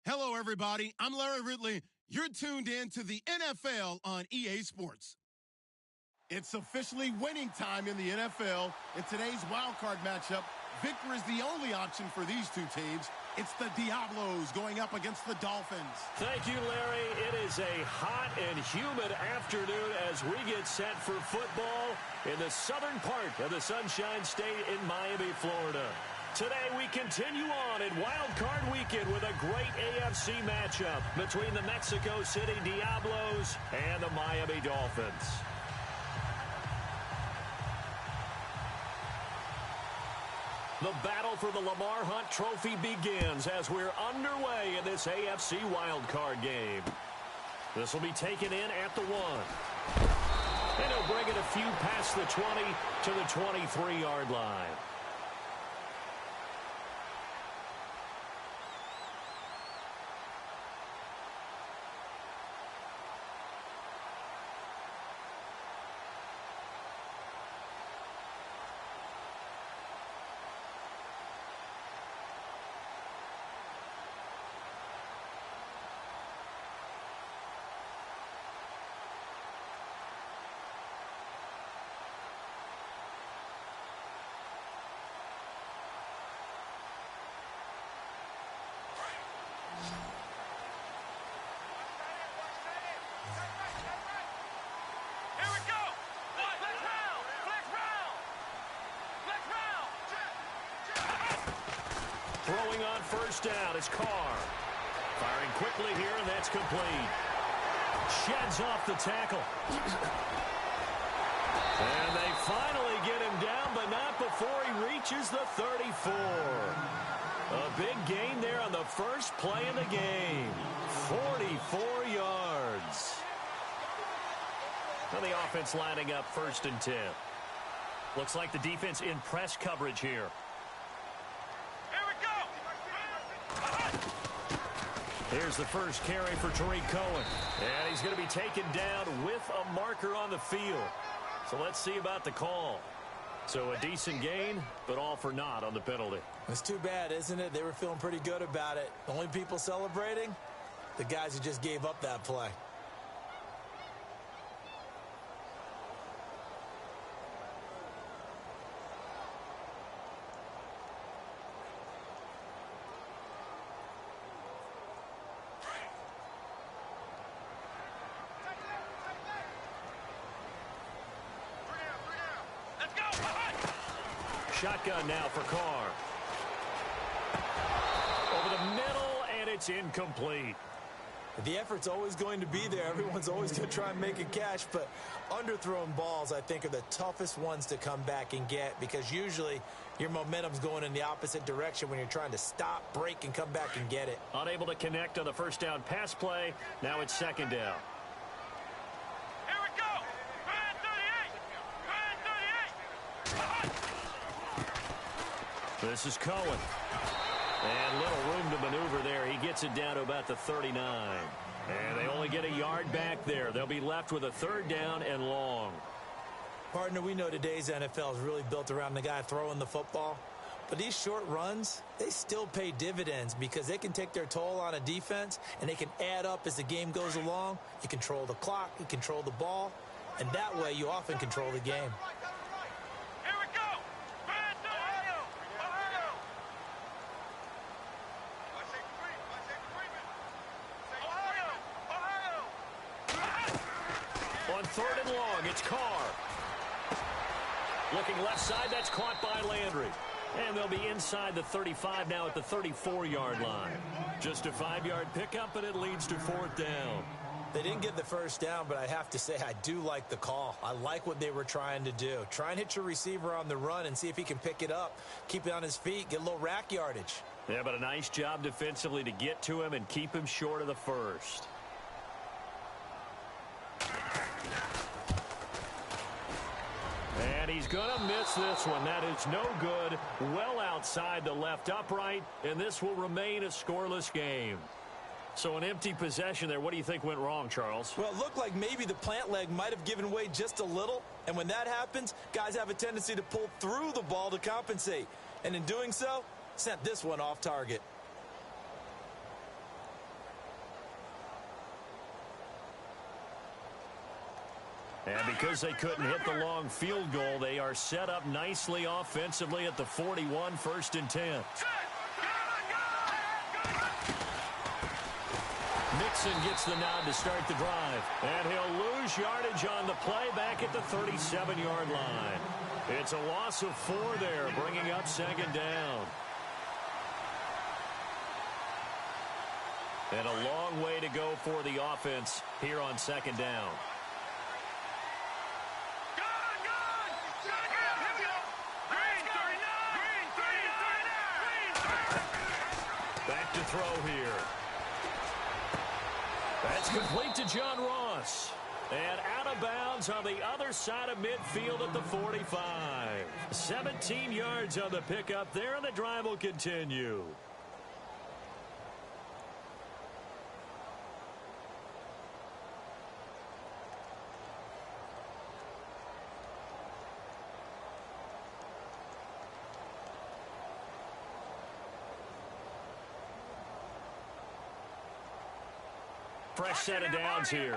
Hello, everybody. I'm Larry Ridley. You're tuned in to the NFL on EA Sports. It's officially winning time in the NFL. In today's wildcard matchup, victory is the only option for these two teams. It's the Diablos going up against the Dolphins. Thank you, Larry. It is a hot and humid afternoon as we get set for football in the southern part of the Sunshine State in Miami, Florida. Today we continue on in Wild Card Weekend with a great AFC matchup between the Mexico City Diablos and the Miami Dolphins. The battle for the Lamar Hunt Trophy begins as we're underway in this AFC Wild Card game. This will be taken in at the 1. And he'll bring it a few past the 20 to the 23-yard line. Throwing on first down is Carr. Firing quickly here, and that's complete. Sheds off the tackle. And they finally get him down, but not before he reaches the 34. A big gain there on the first play of the game. 44 yards. Now the offense lining up 1st and 10. Looks like the defense in press coverage here. Here's the first carry for Tariq Cohen. And he's going to be taken down with a marker on the field. So let's see about the call. So a decent gain, but all for naught on the penalty. It's too bad, isn't it? They were feeling pretty good about it. The only people celebrating? The guys who just gave up that play. Shotgun now for Carr. Over the middle, and it's incomplete. The effort's always going to be there. Everyone's always going to try and make a catch, but underthrown balls, I think, are the toughest ones to come back and get because usually your momentum's going in the opposite direction when you're trying to stop, break, and come back and get it. Unable to connect on the first down pass play. Now it's 2nd down. This is Cohen. And little room to maneuver there. He gets it down to about the 39. And they only get a yard back there. They'll be left with a 3rd down and long. Partner, we know today's NFL is really built around the guy throwing the football. But these short runs, they still pay dividends because they can take their toll on a defense and they can add up as the game goes along. You control the clock, you control the ball, and that way you often control the game. On 3rd and long, it's Carr. Looking left side, that's caught by Landry. And they'll be inside the 35 now at the 34-yard line. Just a 5-yard pickup, and it leads to 4th down. They didn't get the first down, but I have to say I do like the call. I like what they were trying to do. Try and hit your receiver on the run and see if he can pick it up. Keep it on his feet, get a little rack yardage. Yeah, but a nice job defensively to get to him and keep him short of the first. And he's going to miss this one. That is no good. Well outside the left upright, and this will remain a scoreless game. So an empty possession there. What do you think went wrong, Charles? Well, it looked like maybe the plant leg might have given way just a little. And when that happens, guys have a tendency to pull through the ball to compensate. And in doing so, sent this one off target. And because they couldn't hit the long field goal, they are set up nicely offensively at the 41, 1st and 10. Mixon gets the nod to start the drive. And he'll lose yardage on the play back at the 37-yard line. It's a loss of 4 there, bringing up 2nd down. And a long way to go for the offense here on 2nd down. Back to throw here. That's complete to John Ross. And out of bounds on the other side of midfield at the 45. 17 yards on the pickup there, and the drive will continue. Fresh set of downs here.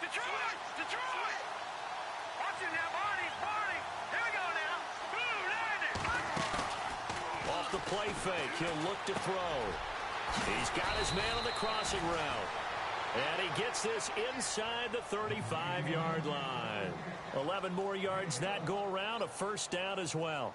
Detroit! Detroit! Watch it now, Barney! Barney! Here we go now! Boom! Landed! Off the play fake, he'll look to throw. He's got his man on the crossing route. And he gets this inside the 35-yard line. 11 more yards that go around, a 1st down as well.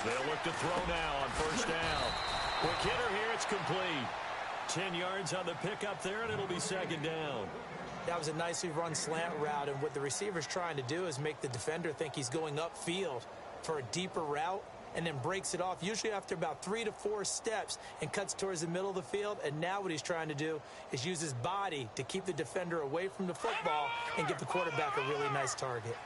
They'll look to throw now on 1st down. Quick hitter here, it's complete. 10 yards on the pickup there, and it'll be 2nd down. That was a nicely run slant route, and what the receiver's trying to do is make the defender think he's going upfield for a deeper route, and then breaks it off, usually after about 3 to 4 steps, and cuts towards the middle of the field. And now what he's trying to do is use his body to keep the defender away from the football and give the quarterback a really nice target.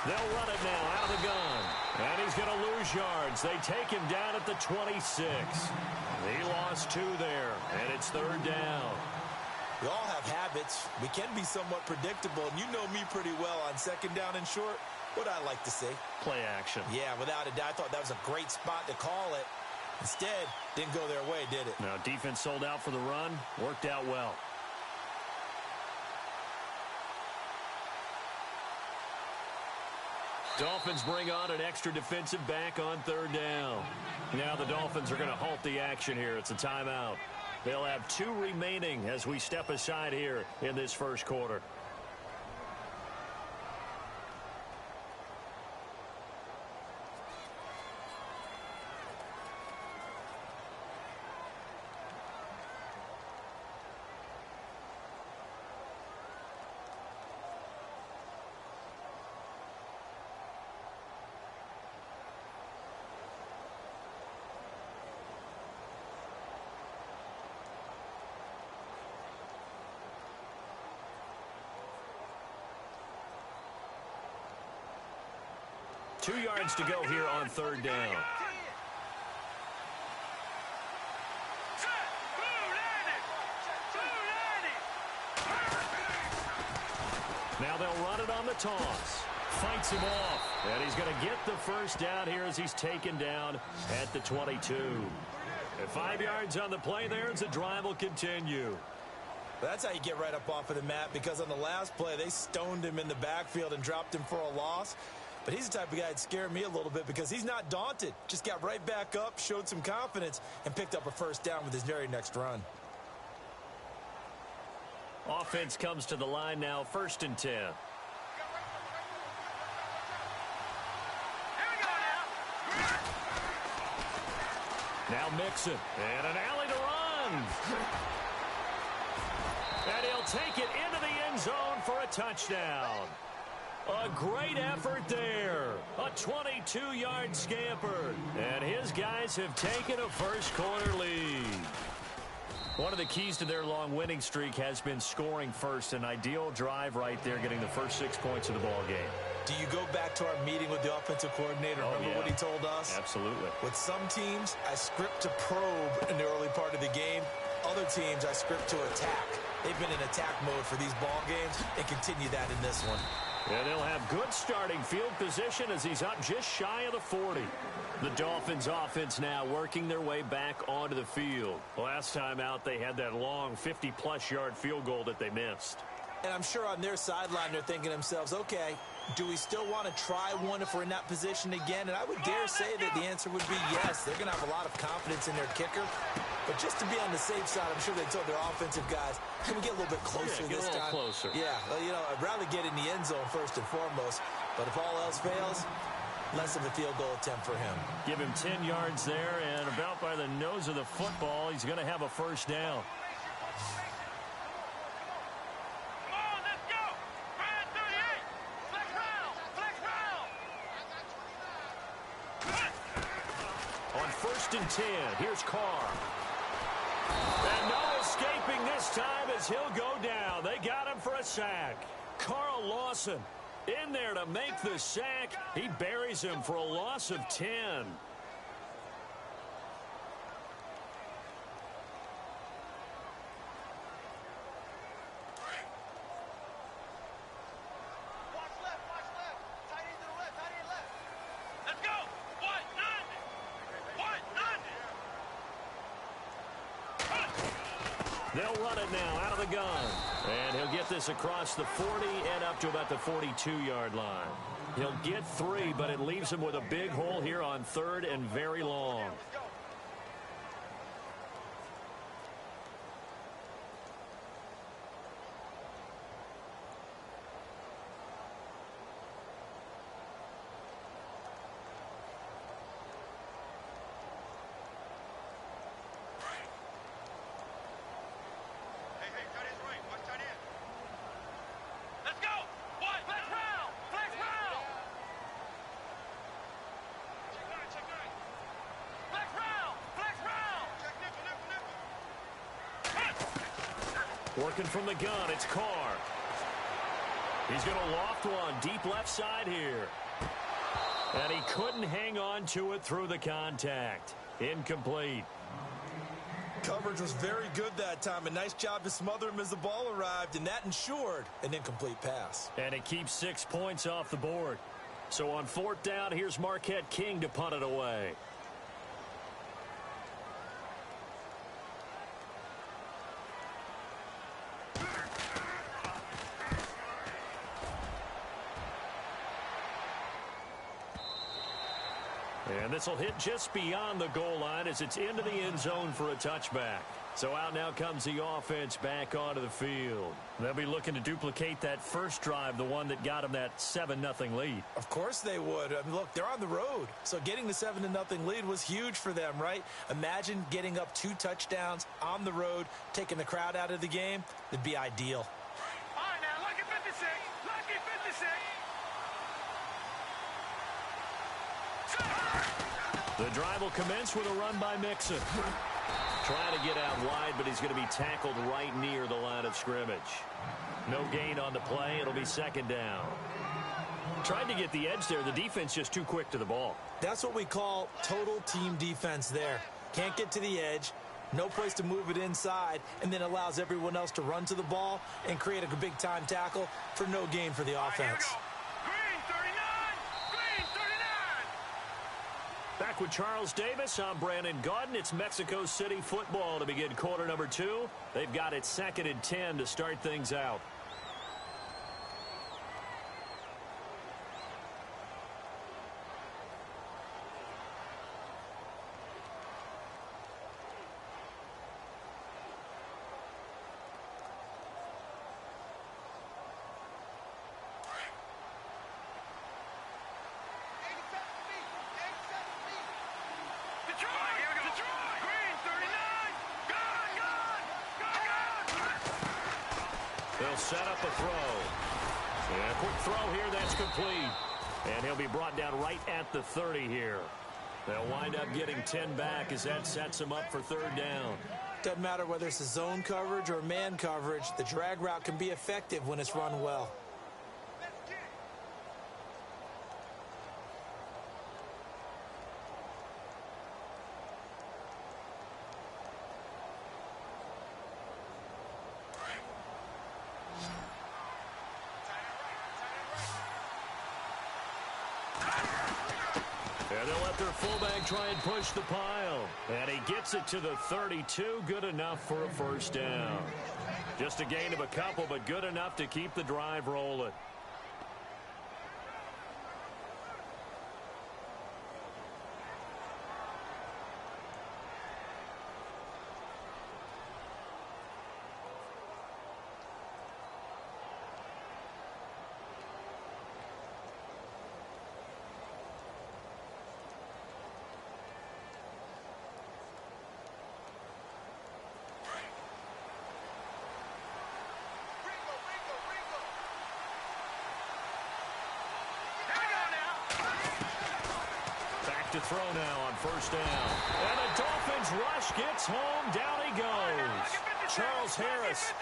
They'll run it now out of the gun. And he's going to lose yards. They take him down at the 26. He lost 2 there, and it's 3rd down. We all have habits. We can be somewhat predictable, and you know me pretty well on 2nd down and short. What I like to say? Play action. Yeah, without a doubt. I thought that was a great spot to call it. Instead, didn't go their way, did it? Now, defense sold out for the run. Worked out well. Dolphins bring on an extra defensive back on 3rd down. Now the Dolphins are going to halt the action here. It's a timeout. They'll have 2 remaining as we step aside here in this 1st quarter. Two yards to go here on 3rd down. Now they'll run it on the toss. Fights him off. And he's going to get the 1st down here as he's taken down at the 22. And 5 yards on the play there as the drive will continue. That's how you get right up off of the mat, because on the last play, they stoned him in the backfield and dropped him for a loss. But he's the type of guy that scared me a little bit because he's not daunted. Just got right back up, showed some confidence, and picked up a 1st down with his very next run. Offense comes to the line now, 1st and 10. Now Mixon, and an alley to run. And he'll take it into the end zone for a touchdown. A great effort there. A 22-yard scamper. And his guys have taken a 1st quarter lead. One of the keys to their long winning streak has been scoring first. An ideal drive right there, getting the first 6 points of the ball game. Do you go back to our meeting with the offensive coordinator? Remember what he told us? Absolutely. With some teams, I script to probe in the early part of the game. Other teams, I script to attack. They've been in attack mode for these ball games and continue that in this one. And they'll have good starting field position as he's up just shy of the 40. The Dolphins offense now working their way back onto the field. Last time out, they had that long 50-plus yard field goal that they missed. And I'm sure on their sideline, they're thinking to themselves, okay, do we still want to try one if we're in that position again? And I would dare say that the answer would be yes. They're going to have a lot of confidence in their kicker. But just to be on the safe side, I'm sure they told their offensive guys, can we get a little bit closer this time? Closer. Yeah, well, you know, I'd rather get in the end zone first and foremost. But if all else fails, less of a field goal attempt for him. Give him 10 yards there, and about by the nose of the football, he's going to have a first down. On 1st and 10, here's Carr. And no escaping this time as he'll go down. They got him for a sack. Carl Lawson in there to make the sack. He buries him for a loss of 10. They'll run it now out of the gun. And he'll get this across the 40 and up to about the 42-yard line. He'll get 3, but it leaves him with a big hole here on 3rd and very long. Working from the gun, it's Carr. He's going to loft one deep left side here. And he couldn't hang on to it through the contact. Incomplete. Coverage was very good that time. A nice job to smother him as the ball arrived, and that ensured an incomplete pass. And it keeps 6 points off the board. So on 4th down, here's Marquette King to punt it away. And this will hit just beyond the goal line as it's into the end zone for a touchback. So out now comes the offense back onto the field. They'll be looking to duplicate that first drive, the one that got them that 7-0 lead. Of course they would. I mean, look, they're on the road. So getting the 7-0 lead was huge for them, right? Imagine getting up 2 touchdowns on the road, taking the crowd out of the game. It'd be ideal. All right, now, lucky 56. Lucky 56. The drive will commence with a run by Mixon. Trying to get out wide, but he's going to be tackled right near the line of scrimmage. No gain on the play. It'll be 2nd down. Tried to get the edge there. The defense just too quick to the ball. That's what we call total team defense there. Can't get to the edge, no place to move it inside, and then allows everyone else to run to the ball and create a big-time tackle for no gain for the offense. Back with Charles Davis, I'm Brandon Gaudin. It's Mexico City football to begin quarter number 2. They've got it 2nd and 10 to start things out. They'll set up a throw. And a quick throw here, that's complete. And he'll be brought down right at the 30 here. They'll wind up getting 10 back as that sets them up for 3rd down. Doesn't matter whether it's a zone coverage or man coverage, the drag route can be effective when it's run well. And they'll let their fullback try and push the pile. And he gets it to the 32. Good enough for a first down. Just a gain of a couple, but good enough to keep the drive rolling. To throw now on first down. And the Dolphins rush gets home. Down he goes. Charles Harris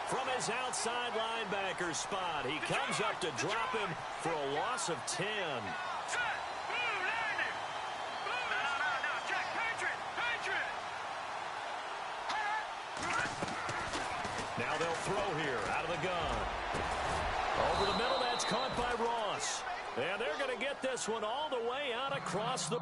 from his outside linebacker spot. He comes up to drop him for a loss of 10. Now they'll throw here out of the gun. Over the middle, that's caught by Ross. And they're going to get this one all the way out across the...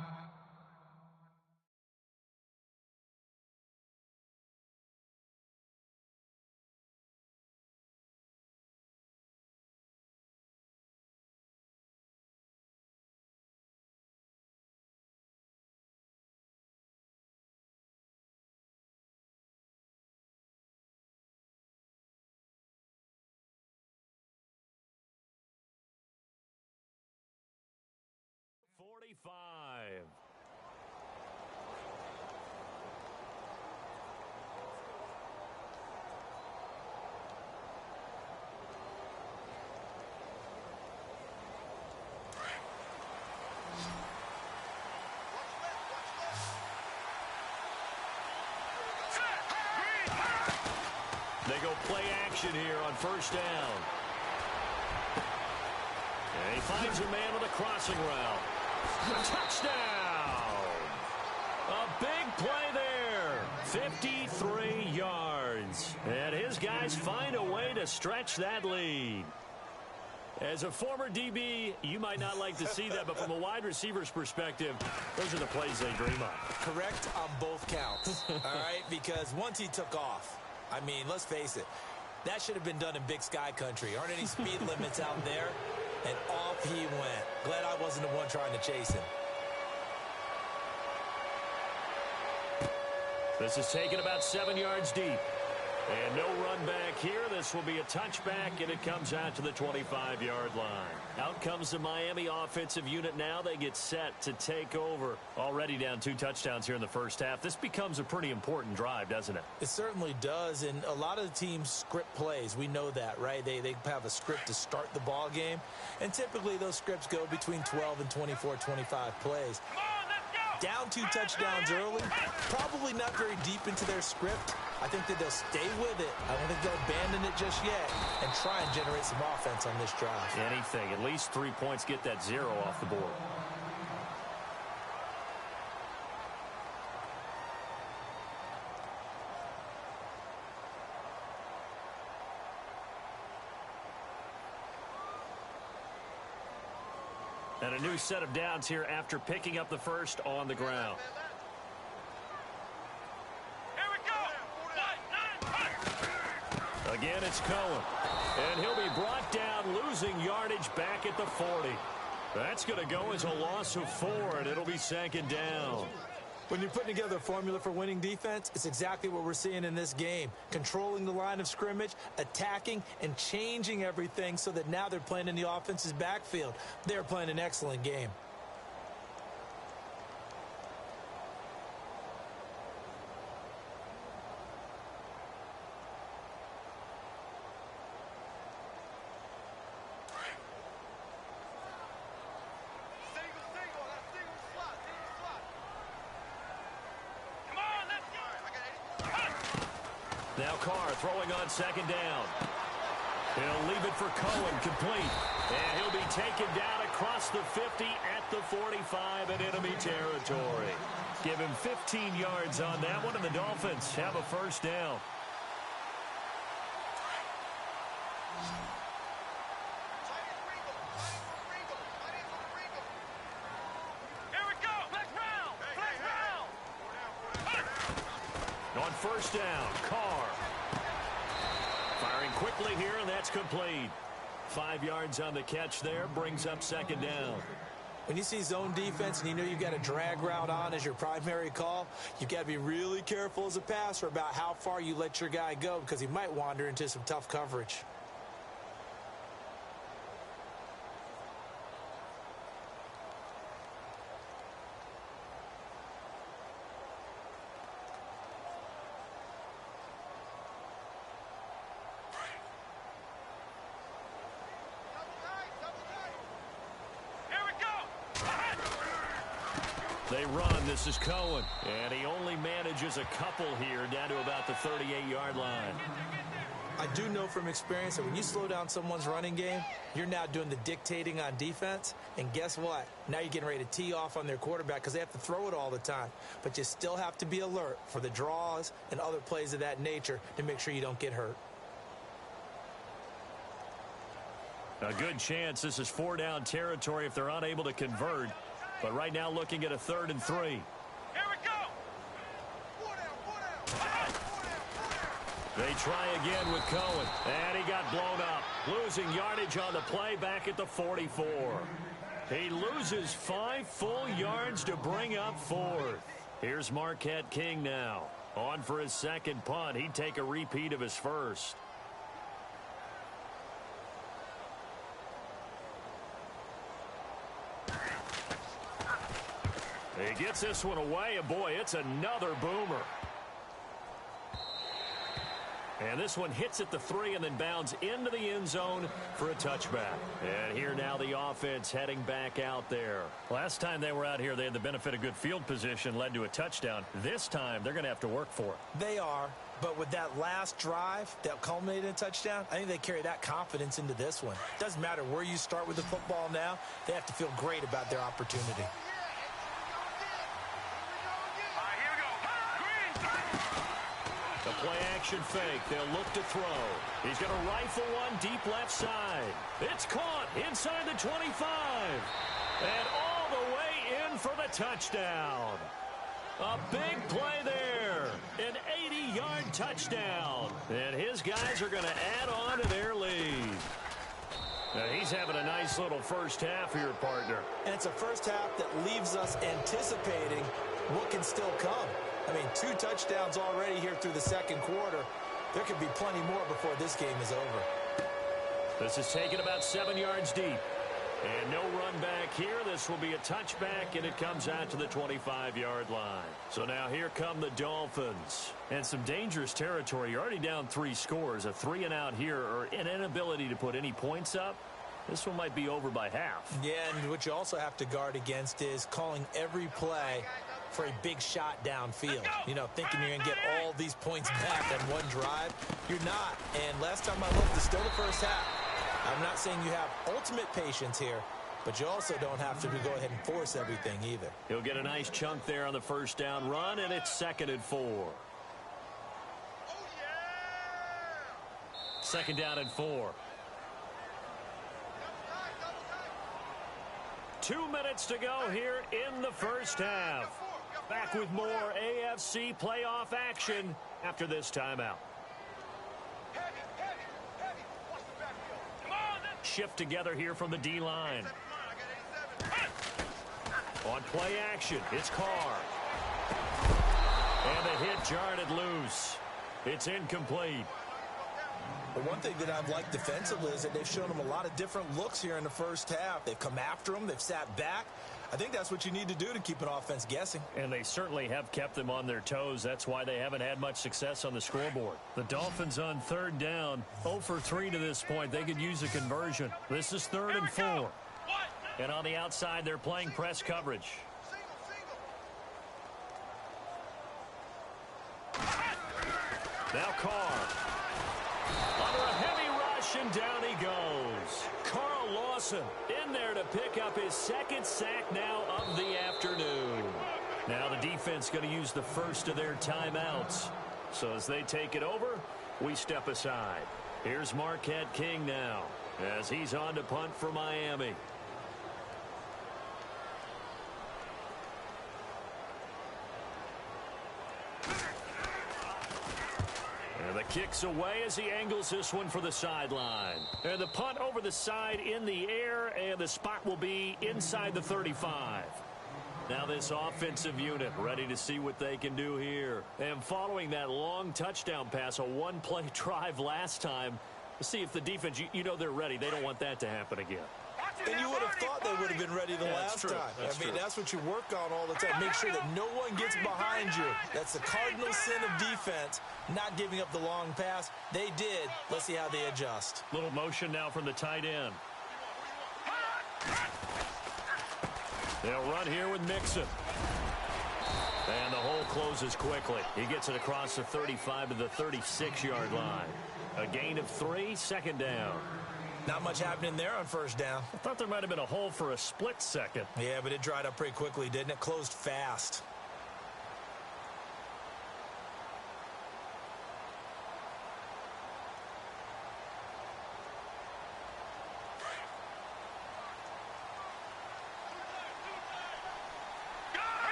They go play action here on first down. And he finds a man with a crossing route. Touchdown! A big play there. 53 yards. And his guys find a way to stretch that lead. As a former DB, you might not like to see that, but from a wide receiver's perspective, those are the plays they dream of. Correct on both counts, all right? Because once he took off, I mean, let's face it, that should have been done in Big Sky country. Aren't any speed limits out there? And off he went. Glad I wasn't the one trying to chase him. This is taken about 7 yards deep. And no run back here. This will be a touchback, and it comes out to the 25-yard line. Out comes the Miami offensive unit now. They get set to take over. Already down 2 touchdowns here in the first half. This becomes a pretty important drive, doesn't it? It certainly does, and a lot of the teams script plays. We know that, right? They have a script to start the ball game, and typically those scripts go between 12 and 24, 25 plays. Down 2 touchdowns early, probably not very deep into their script. I think that they'll stay with it. I don't think they'll abandon it just yet and try and generate some offense on this drive. Anything. At least 3 points, get that 0 off the board. And a new set of downs here after picking up the first on the ground. Again, it's Cohen. And he'll be brought down, losing yardage back at the 40. That's going to go as a loss of 4, and it'll be 2nd down. When you're putting together a formula for winning defense, it's exactly what we're seeing in this game. Controlling the line of scrimmage, attacking, and changing everything so that now they're playing in the offense's backfield. They're playing an excellent game. Now Carr throwing on 2nd down. He'll leave it for Cohen, complete. And he'll be taken down across the 50 at the 45 in enemy territory. Give him 15 yards on that one, and the Dolphins have a first down. first down. Carr. Firing quickly here, and that's complete. 5 yards on the catch there, brings up second down. When you see zone defense and you know you've got a drag route on as your primary call, you've got to be really careful as a passer about how far you let your guy go because he might wander into some tough coverage. They run. This is Cohen. And he only manages a couple here down to about the 38-yard line. I do know from experience that when you slow down someone's running game, you're now doing the dictating on defense. And guess what? Now you're getting ready to tee off on their quarterback because they have to throw it all the time. But you still have to be alert for the draws and other plays of that nature to make sure you don't get hurt. A good chance this is 4-down territory if they're unable to convert. But right now looking at a 3rd and 3. Here we go. 4 down. They try again with Cohen. And he got blown up. Losing yardage on the play back at the 44. He loses 5 full yards to bring up 4th. Here's Marquette King now. On for his second punt. He'd take a repeat of his first. He gets this one away, and boy, it's another boomer. And this one hits at the 3 and then bounds into the end zone for a touchback. And here now the offense heading back out there. Last time they were out here, they had the benefit of good field position, led to a touchdown. This time, they're going to have to work for it. They are, but with that last drive that culminated in a touchdown, I think they carry that confidence into this one. Doesn't matter where you start with the football now, they have to feel great about their opportunity. The play-action fake. They'll look to throw. He's going to rifle one deep left side. It's caught inside the 25. And all the way in for the touchdown. A big play there. An 80-yard touchdown. And his guys are going to add on to their lead. Now he's having a nice little first half here, partner. And it's a first half that leaves us anticipating what can still come. I mean, 2 touchdowns already here through the second quarter. There could be plenty more before this game is over. This is taken about 7 yards deep. And no run back here. This will be a touchback, and it comes out to the 25-yard line. So now here come the Dolphins. And some dangerous territory. You're already down 3 scores. A 3-and-out here, or an inability to put any points up. This one might be over by half. Yeah, and what you also have to guard against is calling every play for a big shot downfield. You know, thinking you're going to get all these points back on one drive. You're not. And last time I looked, it's still the first half. I'm not saying you have ultimate patience here, but you also don't have to go ahead and force everything either. He'll get a nice chunk there on the first down run, and it's 2nd and 4. 2nd down and 4. 2 minutes to go here in the first half. Back with more AFC playoff action after this timeout. Shift together here from the D-line. On play action, it's Carr. And the hit jarred it loose. It's incomplete. But one thing that I've liked defensively is that they've shown them a lot of different looks here in the first half. They've come after them. They've sat back. I think that's what you need to do to keep an offense guessing. And they certainly have kept them on their toes. That's why they haven't had much success on the scoreboard. The Dolphins on 3rd down. 0 for 3 to this point. They could use a conversion. This is 3rd and 4. And on the outside, they're playing press coverage. Now Carr. Under a heavy rush, and down he goes. Carl Lawson in there to pick up his 2nd sack now of the afternoon. Now the defense going to use the first of their timeouts. So as they take it over, we step aside. Here's Marquette King now as he's on to punt for Miami. Kicks away as he angles this one for the sideline. And the punt over the side in the air, and the spot will be inside the 35. Now this offensive unit ready to see what they can do here. And following that long touchdown pass, a one-play drive last time, see if the defense, you know they're ready. They don't want that to happen again. And you would have thought they would have been ready the last time. I mean, that's what you work on all the time. Make sure that no one gets behind you. That's the cardinal sin of defense, not giving up the long pass. They did. Let's see how they adjust. Little motion now from the tight end. They'll run here with Mixon. And the hole closes quickly. He gets it across the 35 to the 36-yard line. A gain of 3, second down. Not much happening there on first down. I thought there might have been a hole for a split second. Yeah, but it dried up pretty quickly, didn't it? Closed fast.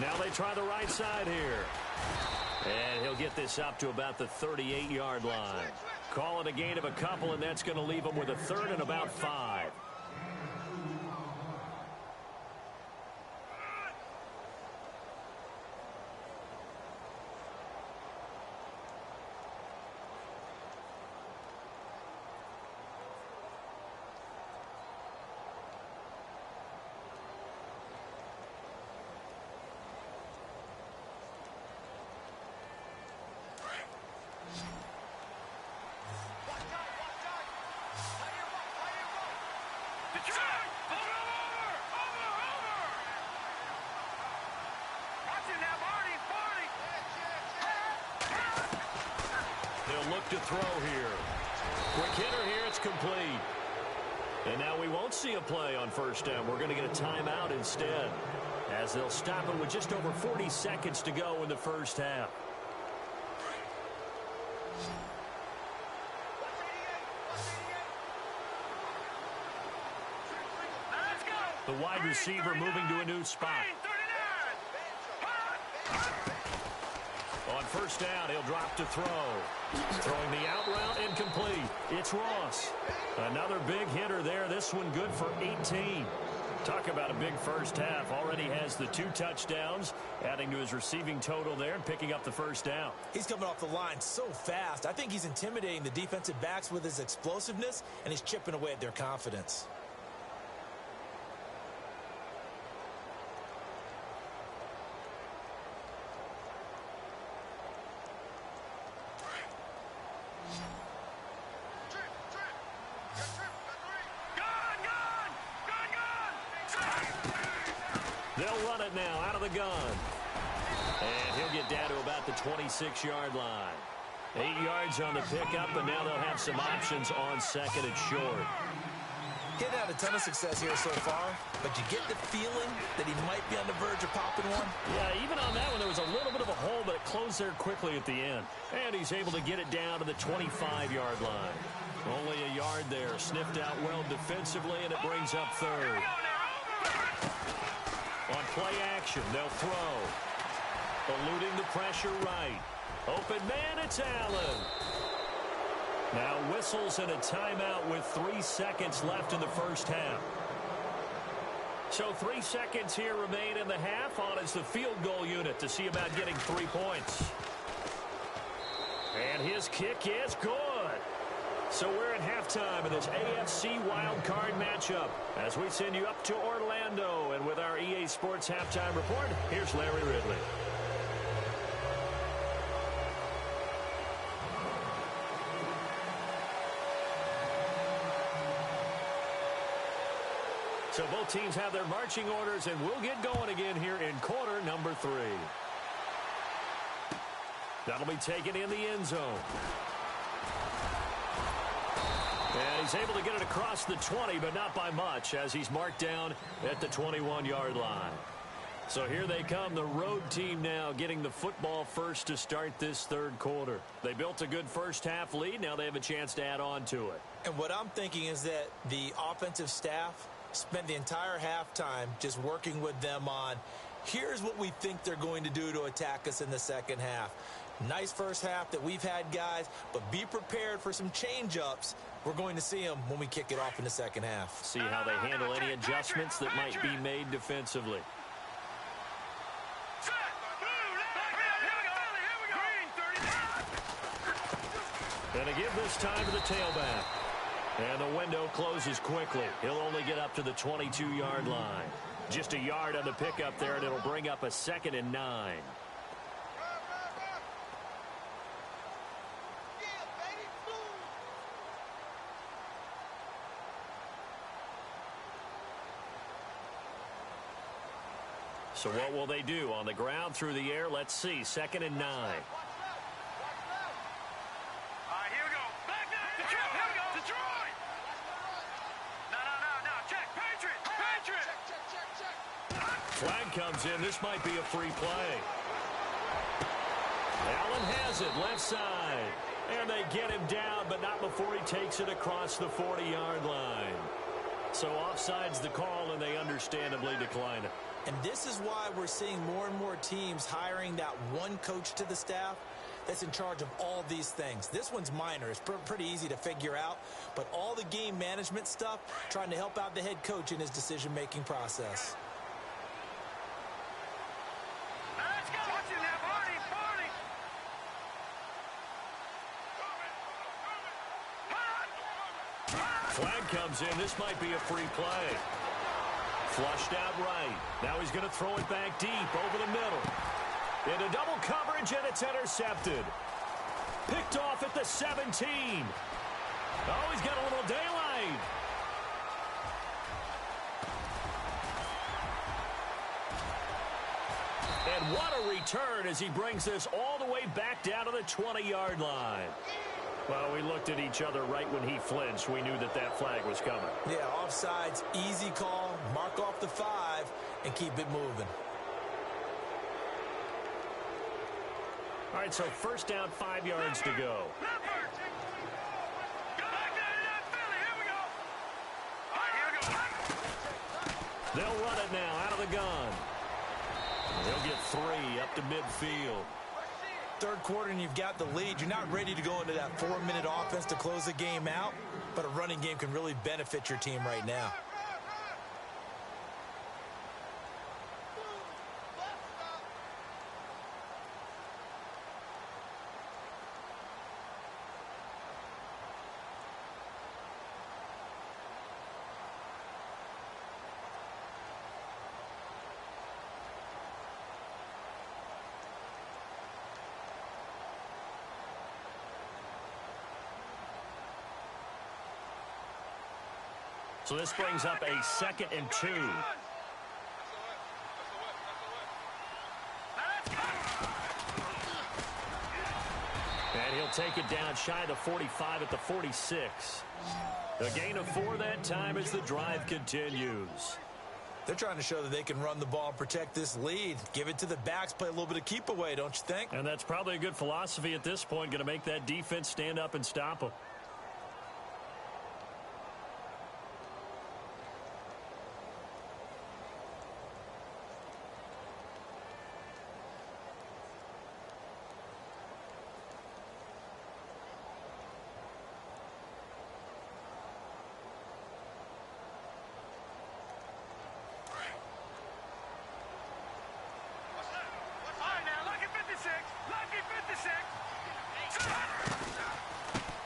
Now they try the right side here. And he'll get this up to about the 38-yard line. Call it a gain of a couple, and that's going to leave him with a third and about 5. They'll look to throw here. Quick hitter here, it's complete. And now we won't see a play on first down. We're going to get a timeout instead, as they'll stop it with just over 40 seconds to go in the first half. The wide receiver moving to a new spot. On first down, he'll drop to throw. Throwing the out route incomplete. It's Ross. Another big hitter there. This one good for 18. Talk about a big first half. Already has the 2 touchdowns, adding to his receiving total there and picking up the first down. He's coming off the line so fast. I think he's intimidating the defensive backs with his explosiveness, and he's chipping away at their confidence. They'll run it now out of the gun. And he'll get down to about the 26-yard line. 8 yards on the pickup, and now they'll have some options on second and short. Getting had a ton of success here so far, but you get the feeling that he might be on the verge of popping one. Yeah, even on that one, there was a little bit of a hole, but it closed there quickly at the end. And he's able to get it down to the 25-yard line. Only a yard there, sniffed out well defensively, and it brings up third. On play action, they'll throw. Eluding the pressure right. Open man, it's Allen. Now whistles and a timeout with 3 seconds left in the first half. So 3 seconds here remain in the half. On is the field goal unit to see about getting 3 points. And his kick is good. So we're at halftime in this AFC wildcard matchup as we send you up to Orlando. And with our EA Sports halftime report, here's Larry Ridley. So both teams have their marching orders, and we'll get going again here in quarter number 3. That'll be taken in the end zone. And he's able to get it across the 20, but not by much, as he's marked down at the 21-yard line. So here they come, the road team now getting the football first to start this third quarter. They built a good first half lead. Now they have a chance to add on to it. And what I'm thinking is that the offensive staff spent the entire halftime just working with them on, here's what we think they're going to do to attack us in the second half. Nice first half that we've had, guys, but be prepared for some change-ups. We're going to see them when we kick it off in the second half. See how they handle any adjustments that might be made defensively. And to give this time to the tailback. And the window closes quickly. He'll only get up to the 22-yard line. Just a yard on the pickup there, and it'll bring up a 2nd and 9. So what will they do? On the ground, through the air, let's see. 2nd and 9. Flag comes in. This might be a free play. Allen has it, left side. And they get him down, but not before he takes it across the 40-yard line. So offside's the call, and they understandably decline it. And this is why we're seeing more and more teams hiring that one coach to the staff that's in charge of all these things. This one's minor. It's pretty easy to figure out. But all the game management stuff, trying to help out the head coach in his decision-making process. Flag comes in. This might be a free play. Flushed out right. Now he's going to throw it back deep over the middle. Into double coverage, and it's intercepted. Picked off at the 17. Oh, he's got a little daylight. And what a return as he brings this all the way back down to the 20-yard line. Well, we looked at each other right when he flinched. We knew that that flag was coming. Yeah, offsides, easy call, mark off the 5, and keep it moving. All right, so first down, 5 yards to go. They'll run it now out of the gun. They'll get 3 up to midfield. Third quarter and you've got the lead. You're not ready to go into that 4-minute offense to close the game out, but a running game can really benefit your team right now. So this brings up a 2nd and 2. And he'll take it down shy of the 45 at the 46. A gain of 4 that time as the drive continues. They're trying to show that they can run the ball and protect this lead. Give it to the backs, play a little bit of keep away, don't you think? And that's probably a good philosophy at this point, going to make that defense stand up and stop them.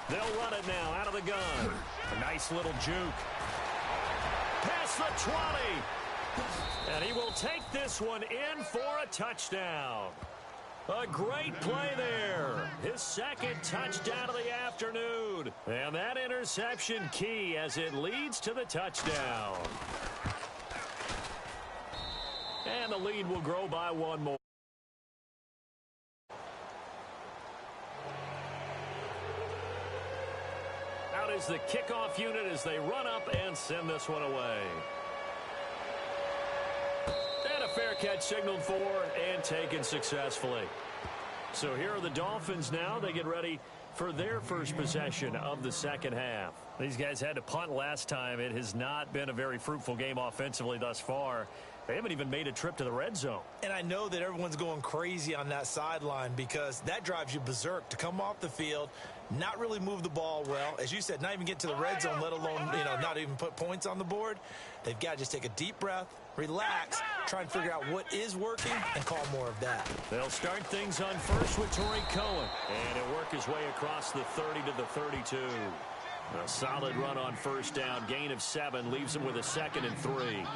They'll run it now out of the gun. A nice little juke. Past the 20. And he will take this one in for a touchdown. A great play there. His 2nd touchdown of the afternoon. And that interception key as it leads to the touchdown. And the lead will grow by 1 more. Out is the kickoff unit as they run up and send this one away. And a fair catch signaled for and taken successfully. So here are the Dolphins now. They get ready for their first possession of the second half. These guys had to punt last time. It has not been a very fruitful game offensively thus far. They haven't even made a trip to the red zone. And I know that everyone's going crazy on that sideline because that drives you berserk to come off the field, not really move the ball well. As you said, not even get to the red zone, let alone, not even put points on the board. They've got to just take a deep breath, relax, try and figure out what is working and call more of that. They'll start things on first with Torrey Cohen. And he'll work his way across the 30 to the 32. A solid run on first down. Gain of 7 leaves him with a 2nd and 3.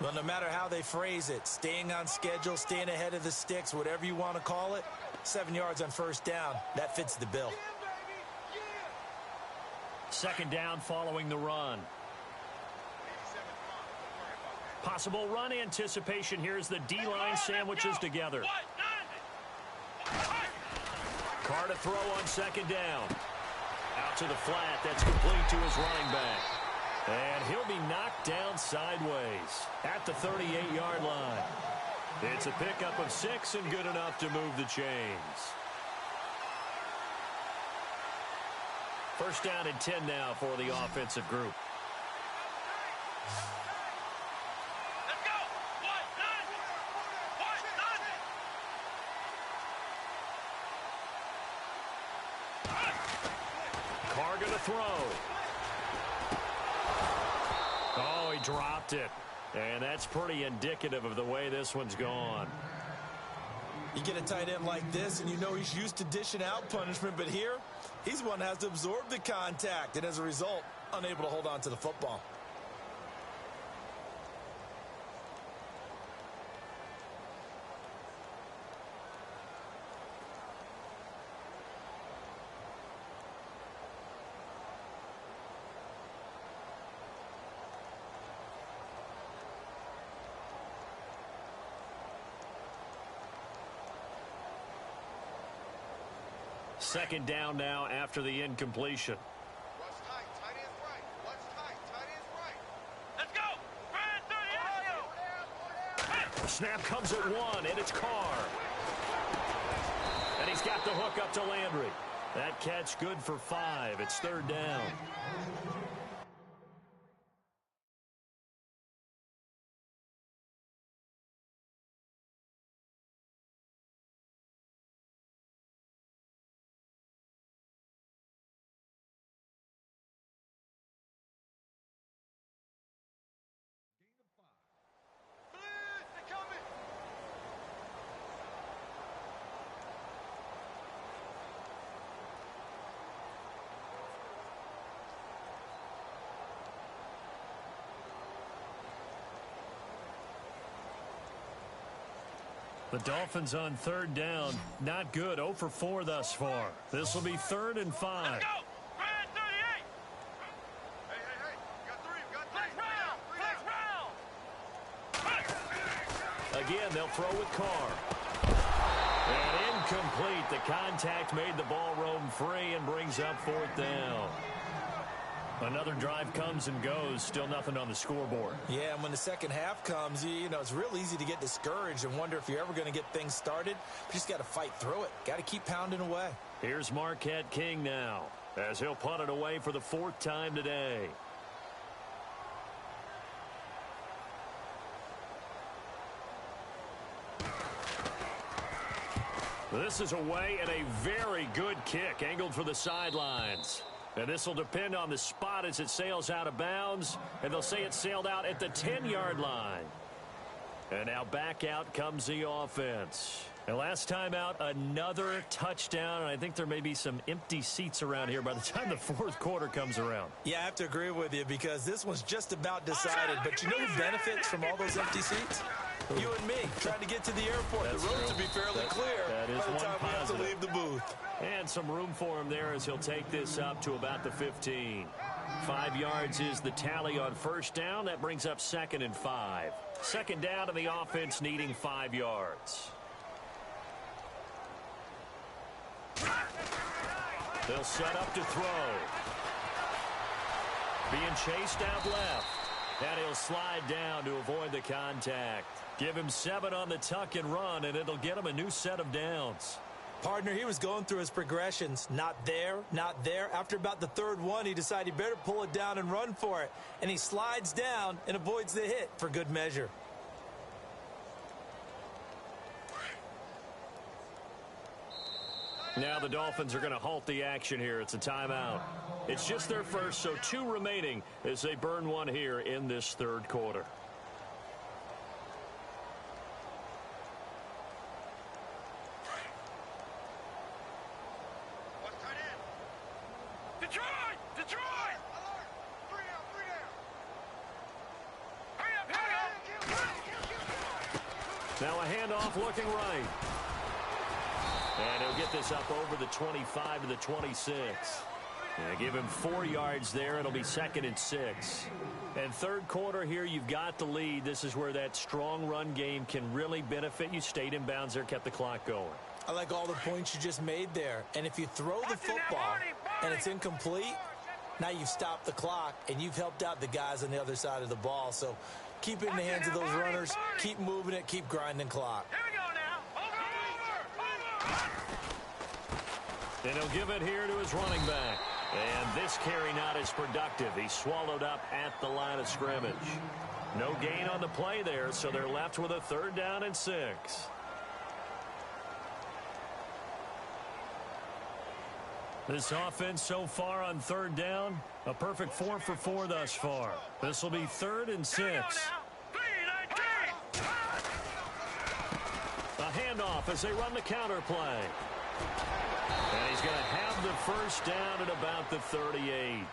Well, no matter how they phrase it, staying on schedule, staying ahead of the sticks, whatever you want to call it, 7 yards on first down, that fits the bill. Second down following the run. Possible run anticipation. Here's the D-line sandwiches together. Carr to throw on second down. Out to the flat. That's complete to his running back. And he'll be knocked down sideways at the 38-yard line. It's a pickup of 6 and good enough to move the chains. First down and 10 now for the offensive group. Let's go. Carr gonna throw. Oh, he dropped it. And that's pretty indicative of the way this one's gone. You get a tight end like this, and you know he's used to dishing out punishment, but here, he's one that has to absorb the contact, and as a result, unable to hold on to the football. Second down now after the incompletion. What's tight? Tight end's right. What's tight? Tight end's right. Let's go. Snap comes at 1, and it's Carr. And he's got the hook up to Landry. That catch good for 5. It's third down. The Dolphins on third down. Not good. 0 for 4 thus far. This will be 3rd and 5. Let's go. Brand 38. Hey. We got 3. Let's round. Again, they'll throw with Carr. And incomplete. The contact made the ball roam free and brings up 4th down. Another drive comes and goes. Still nothing on the scoreboard. Yeah, and when the second half comes, it's real easy to get discouraged and wonder if you're ever going to get things started. You just got to fight through it. Got to keep pounding away. Here's Marquette King now, as he'll punt it away for the 4th time today. This is away and a very good kick, angled for the sidelines. And this will depend on the spot as it sails out of bounds. And they'll say it sailed out at the 10-yard line. And now back out comes the offense. And last time out, another touchdown. And I think there may be some empty seats around here by the time the 4th quarter comes around. Yeah, I have to agree with you because this one's just about decided. But you know who benefits from all those empty seats? You and me, trying to get to the airport. That's the roads true. will be fairly clear that is by the time we have to positive. leave the booth. And some room for him there as he'll take this up to about the 15. 5 yards is the tally on first down. That brings up 2nd and 5. Second down and the offense needing 5 yards. They'll set up to throw. Being chased out left. And he'll slide down to avoid the contact. Give him 7 on the tuck and run, and it'll get him a new set of downs. Partner, he was going through his progressions. Not there, not there. After about the third one, he decided he better pull it down and run for it. And he slides down and avoids the hit for good measure. Now the Dolphins are going to halt the action here. It's a timeout. It's just their first, so 2 remaining as they burn one here in this third quarter. What's tight end? Detroit! Detroit! Alert! 3 down, 3 down. Hurry up, hurry up! Now a handoff looking right. And he'll get this up over the 25 to the 26. And give him 4 yards there. It'll be 2nd and 6. And third quarter here, you've got the lead. This is where that strong run game can really benefit you. Stayed in bounds there, kept the clock going. I like all the points you just made there. And if you throw the football and it's incomplete, now you've stopped the clock and you've helped out the guys on the other side of the ball. So keep it in the hands of those runners. Keep moving it. Keep grinding clock. Here we go now. Over! And he'll give it here to his running back. And this carry not as productive. He's swallowed up at the line of scrimmage. No gain on the play there, so they're left with a 3rd down and 6. This offense so far on 3rd down, a perfect 4 for 4 thus far. This will be 3rd and 6. A handoff as they run the counter play. And he's going to have the first down at about the 38.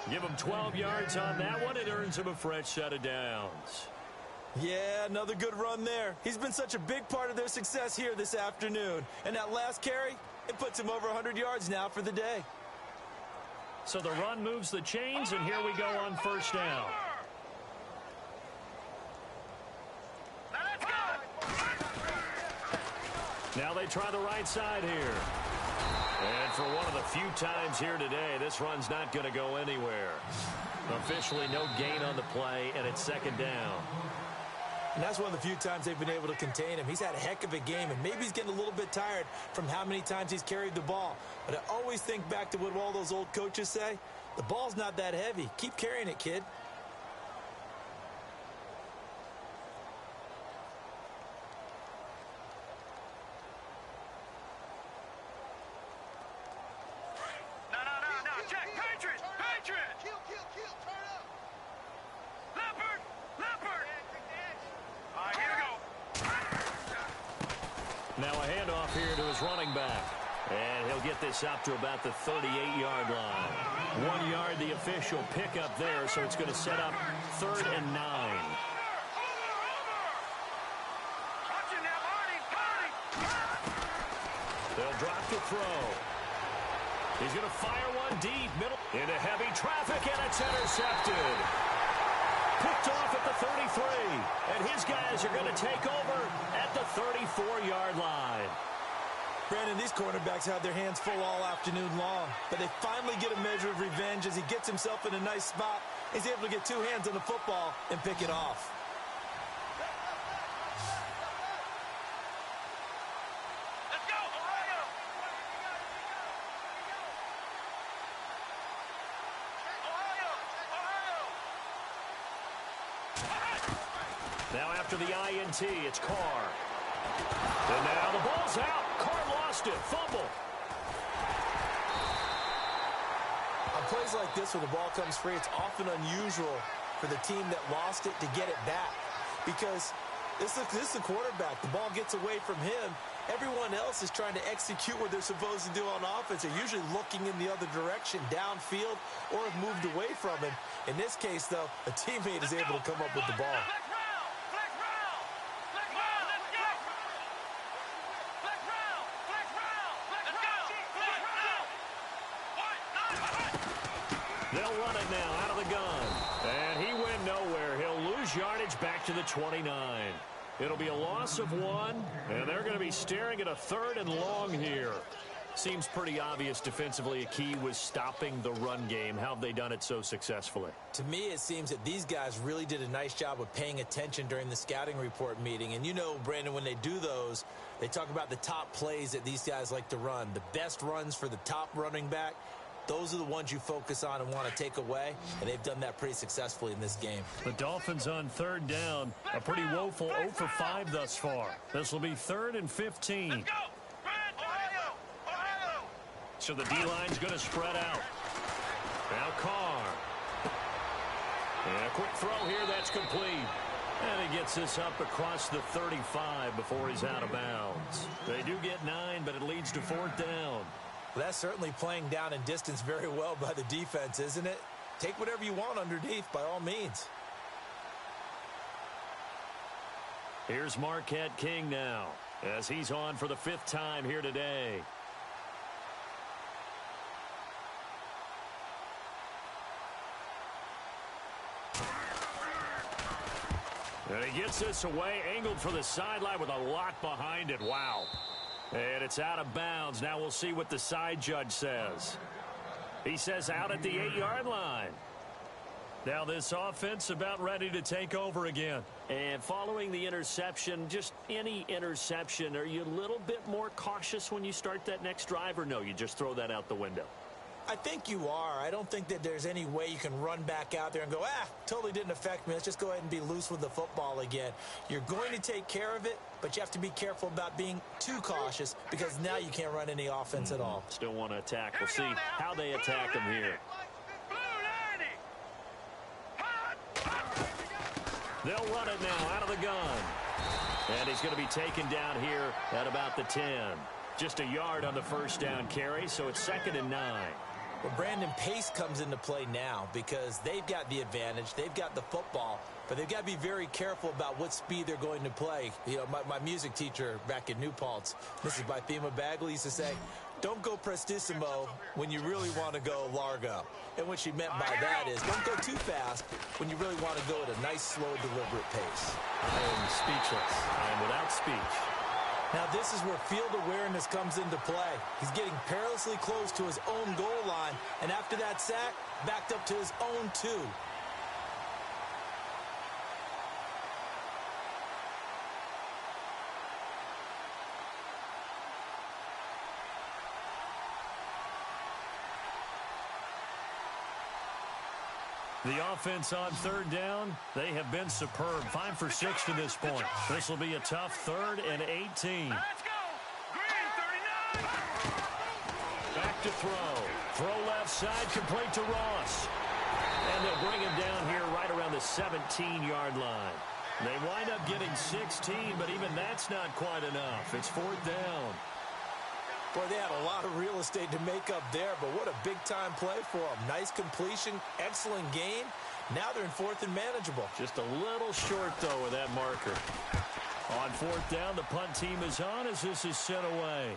Give him 12 yards on that one. It earns him a fresh set of downs. Yeah, another good run there. He's been such a big part of their success here this afternoon. And that last carry, it puts him over 100 yards now for the day. So the run moves the chains, and here we go on first down. Now they try the right side here. And for one of the few times here today, this run's not going to go anywhere. Officially no gain on the play, and it's 2nd down. And that's one of the few times they've been able to contain him. He's had a heck of a game, and maybe he's getting a little bit tired from how many times he's carried the ball. But I always think back to what all those old coaches say. The ball's not that heavy. Keep carrying it, kid. No, check. Patriot! Patriot! Kill, turn up. Leopard! Leopard! All right, here we go. Now a handoff here to his running back. And he'll get this up to about the 38-yard line. 1 yard, the official pickup there, so it's going to set up 3rd and 9. Watch it now, Marty! They'll drop to throw. He's going to fire one deep, middle, into heavy traffic, and it's intercepted. Picked off at the 33, and his guys are going to take over at the 34-yard line. Brandon, these cornerbacks had their hands full all afternoon long, but they finally get a measure of revenge as he gets himself in a nice spot. He's able to get 2 hands on the football and pick it off. Let's go, Ohio! Ohio! Now after the INT, it's Carr. And now the ball's out. Carr lost it. Fumble. On plays like this where the ball comes free, it's often unusual for the team that lost it to get it back. Because this is the quarterback. The ball gets away from him. Everyone else is trying to execute what they're supposed to do on offense. They're usually looking in the other direction, downfield, or have moved away from him. In this case, though, a teammate is able to come up with the ball. They'll run it now out of the gun. And he went nowhere. He'll lose yardage back to the 29. It'll be a loss of 1, and they're going to be staring at a 3rd and long here. Seems pretty obvious defensively a key was stopping the run game. How have they done it so successfully? To me, it seems that these guys really did a nice job of paying attention during the scouting report meeting. And you know, Brandon, when they do those, they talk about the top plays that these guys like to run. The best runs for the top running back, those are the ones you focus on and want to take away. And they've done that pretty successfully in this game. The Dolphins on third down, a pretty woeful 0 for 5 thus far. This will be 3rd and 15. Let's go! Ohio! Ohio! So the D-line's going to spread out. Now Carr. And a quick throw here, that's complete. And he gets this up across the 35 before he's out of bounds. They do get 9, but it leads to 4th down. Well, that's certainly playing down in distance very well by the defense, isn't it? Take whatever you want underneath, by all means. Here's Marquette King now, as he's on for the 5th time here today. And he gets this away, angled for the sideline with a lot behind it. Wow. And it's out of bounds. Now we'll see what the side judge says. He says out at the 8-yard line. Now this offense about ready to take over again. And following the interception, just any interception, are you a little bit more cautious when you start that next drive, or no, you just throw that out the window? I think you are. I don't think that there's any way you can run back out there and go, totally didn't affect me. Let's just go ahead and be loose with the football again. You're going to take care of it, but you have to be careful about being too cautious because now you can't run any offense at all. Still want to attack. We'll see how they attack them here. They'll run it now out of the gun. And he's going to be taken down here at about the 10. Just a yard on the first down carry, so it's 2nd and 9. Well, Brandon, pace comes into play now because they've got the advantage. They've got the football, but they've got to be very careful about what speed they're going to play. You know, my music teacher back in New Paltz, Mrs. Bythema Bagley, used to say, don't go prestissimo when you really want to go largo. And what she meant by that is don't go too fast when you really want to go at a nice, slow, deliberate pace. I am speechless. I am without speech. Now, this is where field awareness comes into play. He's getting perilously close to his own goal line, and after that sack, backed up to his own 2. The offense on third down, they have been superb. 5 for 6 to this point. This will be a tough 3rd and 18. Let's go! Green 39! Back to throw. Throw left side, complete to Ross. And they'll bring him down here right around the 17-yard line. They wind up getting 16, but even that's not quite enough. It's 4th down. Boy, they had a lot of real estate to make up there, but what a big-time play for them. Nice completion, excellent game. Now they're in 4th and manageable. Just a little short, though, with that marker. On 4th down, the punt team is on as this is sent away.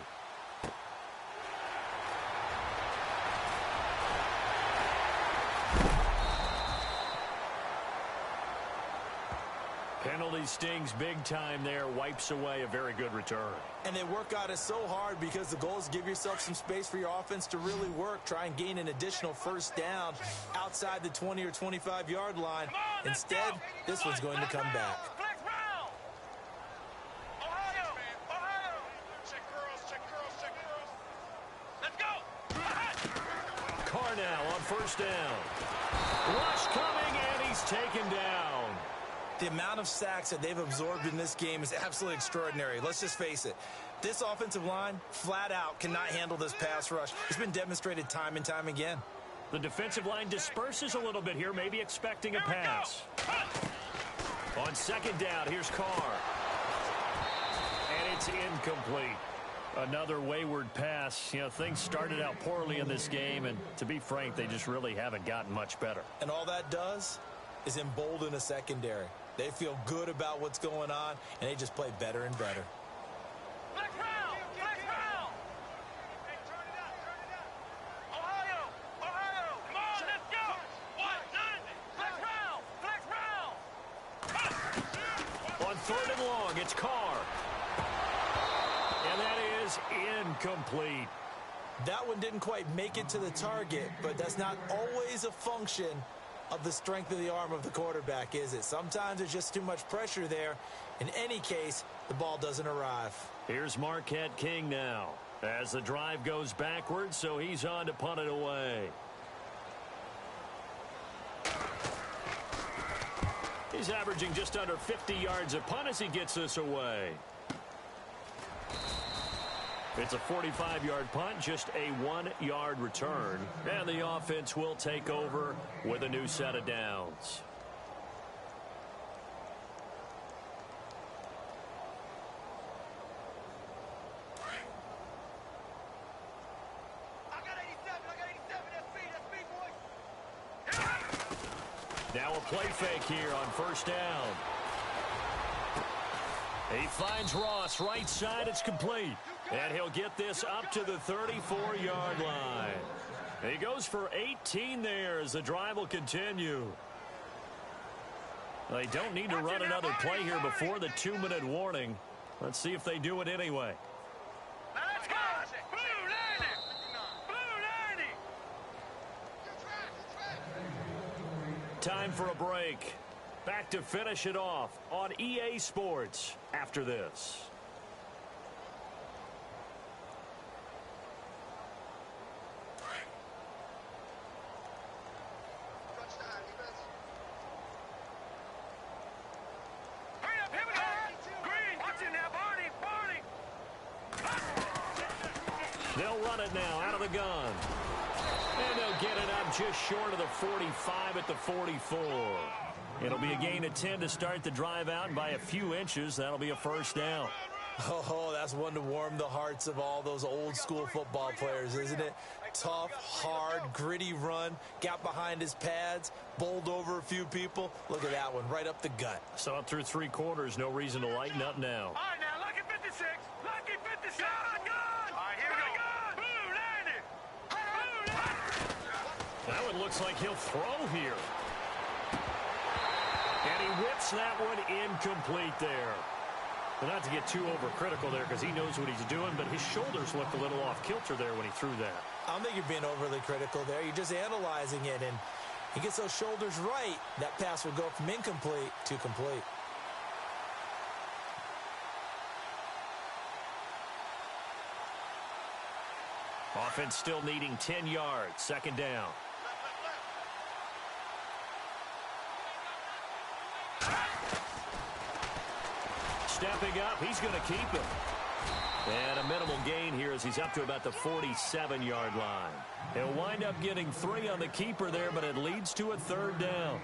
Penalty stings big time there, wipes away a very good return. And they work on it so hard because the goal is to give yourself some space for your offense to really work. Try and gain an additional first down outside the 20 or 25-yard line. Instead, this one's going to come back. Carr now on first down. Rush coming, and he's taken down. The amount of sacks that they've absorbed in this game is absolutely extraordinary. Let's just face it. This offensive line, flat out, cannot handle this pass rush. It's been demonstrated time and time again. The defensive line disperses a little bit here, maybe expecting a pass. On 2nd down, here's Carr. And it's incomplete. Another wayward pass. You know, things started out poorly in this game, and to be frank, they just really haven't gotten much better. And all that does is embolden a secondary. They feel good about what's going on, and they just play better and better. Flex round! Flex round! Hey, turn it up, turn it up! Ohio! Ohio! Come on, let's go! 190! Flex round! Flex round! On 3rd and long, it's Carr. And that is incomplete. That one didn't quite make it to the target, but that's not always a function of the strength of the arm of the quarterback, is it? Sometimes there's just too much pressure there. In any case, the ball doesn't arrive. Here's Marquette King now as the drive goes backwards, so he's on to punt it away. He's averaging just under 50 yards a punt as he gets this away. It's a 45-yard punt, just a 1-yard return. And the offense will take over with a new set of downs. Now a play fake here on first down. He finds Ross right side. It's complete. And he'll get this up to the 34-yard line. He goes for 18 there as the drive will continue. They don't need to run another play here before the 2-minute warning. Let's see if they do it anyway. Let's go! Blue 90! Blue 90! Time for a break. Back to finish it off on EA Sports after this. Hurry up, here we go! Green, watch it now, Barney! They'll run it now out of the gun. And they'll get it up just short of the 45 at the 44. It'll be a gain of 10 to start the drive out, and by a few inches, that'll be a first down. Oh, that's one to warm the hearts of all those old-school football players, isn't it? Tough, hard, gritty run, got behind his pads, bowled over a few people. Look at that one, right up the gut. Saw it through 3 quarters, no reason to lighten up now. All right, now, lucky 56! Lucky 56! Gun! All right, here we go! Blue 90! Blue 90! That one looks like he'll throw here. And he whips that one incomplete there. Well, not to get too overcritical there because he knows what he's doing, but his shoulders looked a little off kilter there when he threw that. I don't think you're being overly critical there. You're just analyzing it, and he gets those shoulders right. That pass will go from incomplete to complete. Offense still needing 10 yards. Second down. Stepping up, he's going to keep it. And a minimal gain here as he's up to about the 47-yard line. He'll wind up getting 3 on the keeper there, but it leads to a third down.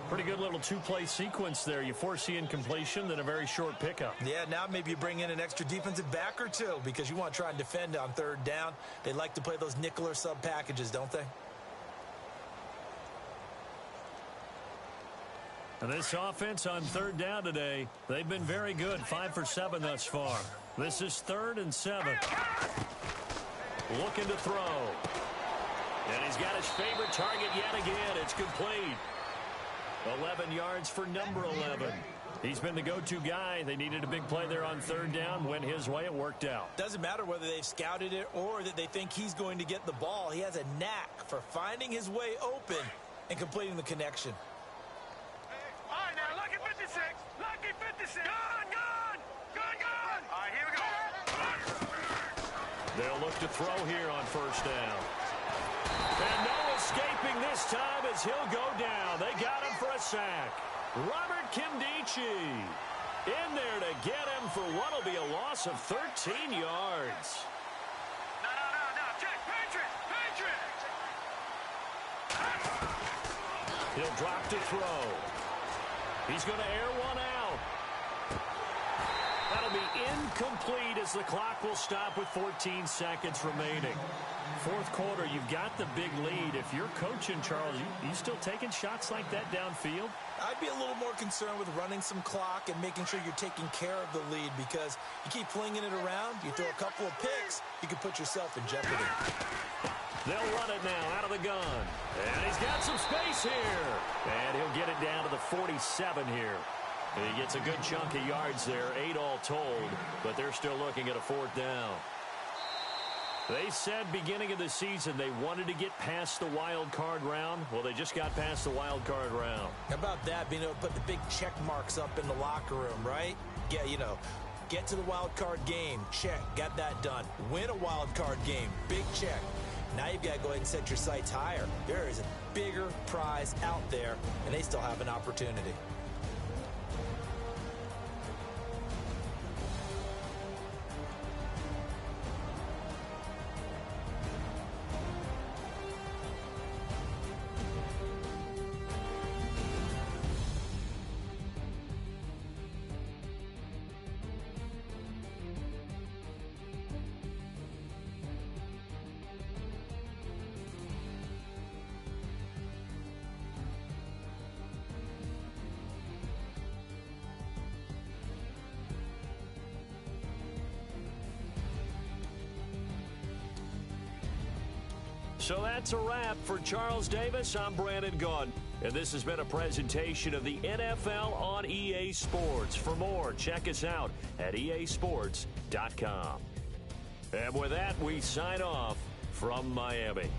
Pretty good little 2-play sequence there. You foresee incompletion, then a very short pickup. Yeah, now maybe you bring in an extra defensive back or two because you want to try and defend on third down. They like to play those nickel or sub packages, don't they? And this offense on third down today, they've been very good. 5 for 7 thus far. This is 3rd and 7. Looking to throw. And he's got his favorite target yet again. It's complete. 11 yards for number 11. He's been the go-to guy. They needed a big play there on third down. Went his way. It worked out. Doesn't matter whether they've scouted it or that they think he's going to get the ball. He has a knack for finding his way open and completing the connection. All right, now, lucky 56! Lucky 56! Gun! All right, here we go! They'll look to throw here on first down. And no escaping this time as he'll go down. They got him for a sack. Robert Kimdichie in there to get him for what will be a loss of 13 yards. No, check! Patriot! He'll drop to throw. He's going to air one out. That'll be incomplete as the clock will stop with 14 seconds remaining. Fourth quarter, you've got the big lead. If you're coaching, Charles, you still taking shots like that downfield? I'd be a little more concerned with running some clock and making sure you're taking care of the lead because you keep flinging it around, you throw a couple of picks, you can put yourself in jeopardy. They'll run it now out of the gun. And he's got some space here. And he'll get it down to the 47 here. And he gets a good chunk of yards there, 8 all told, but they're still looking at a 4th down. They said beginning of the season they wanted to get past the wild card round. Well, they just got past the wild card round. How about that, being able to put the big check marks up in the locker room, right? Get to the wild card game. Check. Got that done. Win a wild card game. Big check. Now you've got to go ahead and set your sights higher. There is a bigger prize out there, and they still have an opportunity. So that's a wrap. For Charles Davis, I'm Brandon Gaudin. And this has been a presentation of the NFL on EA Sports. For more, check us out at easports.com. And with that, we sign off from Miami.